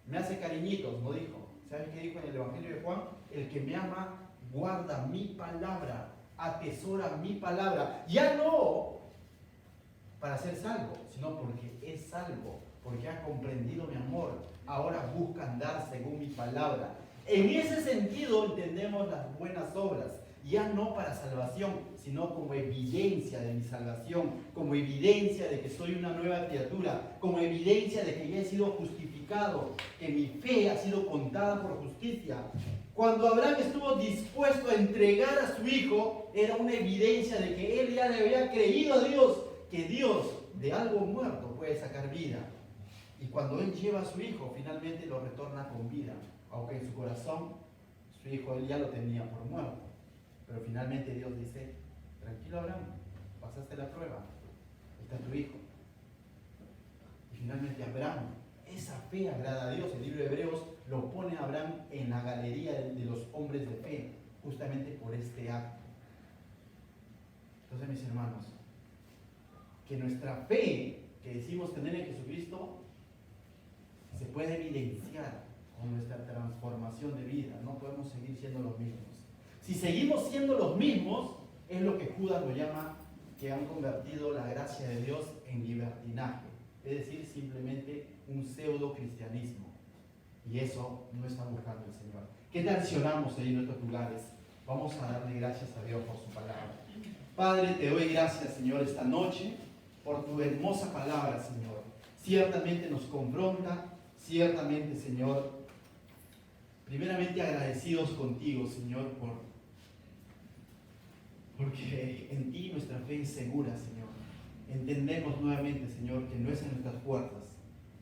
A: me hace cariñitos, no dijo. ¿Sabes qué dijo en el Evangelio de Juan? El que me ama, guarda mi palabra, atesora mi palabra. Ya no para ser salvo, sino porque es salvo, porque ha comprendido mi amor. Ahora busca andar según mi palabra. En ese sentido entendemos las buenas obras, ya no para salvación, sino como evidencia de mi salvación, como evidencia de que soy una nueva criatura, como evidencia de que ya he sido justificado, que mi fe ha sido contada por justicia. Cuando Abraham estuvo dispuesto a entregar a su hijo, era una evidencia de que él ya le había creído a Dios, que Dios de algo muerto puede sacar vida. Y cuando él lleva a su hijo, finalmente lo retorna con vida, aunque en su corazón su hijo él ya lo tenía por muerto. Pero finalmente Dios dice, tranquilo Abraham, pasaste la prueba, está tu hijo. Y finalmente Abraham, esa fe agrada a Dios. El libro de Hebreos lo pone a Abraham en la galería de los hombres de fe, justamente por este acto. Entonces, mis hermanos, que nuestra fe que decimos tener en Jesucristo se puede evidenciar con nuestra transformación de vida. No podemos seguir siendo los mismos. Si seguimos siendo los mismos, es lo que Judas lo llama que han convertido la gracia de Dios en libertinaje, es decir, simplemente un pseudo cristianismo. Y eso no está buscando el Señor. ¿Qué tal si oramos ahí en nuestros lugares? Vamos a darle gracias a Dios por su palabra. Padre, te doy gracias, Señor, esta noche por tu hermosa palabra, Señor. Ciertamente nos confronta, ciertamente, Señor, primeramente agradecidos contigo, Señor, porque en ti nuestra fe es segura, Señor. Entendemos nuevamente, Señor, que no es en nuestras fuerzas,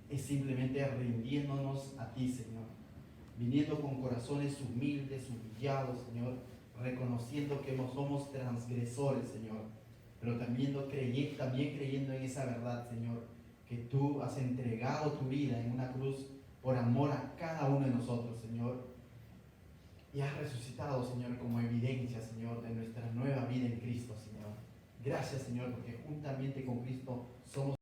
A: es simplemente rindiéndonos a ti, Señor. Viniendo con corazones humildes, humillados, Señor, reconociendo que somos transgresores, Señor, pero también creyendo en esa verdad, Señor, que tú has entregado tu vida en una cruz por amor a cada uno de nosotros, Señor, y has resucitado, Señor, como evidencia, Señor, de nuestra nueva vida en Cristo, Señor. Gracias, Señor, porque juntamente con Cristo somos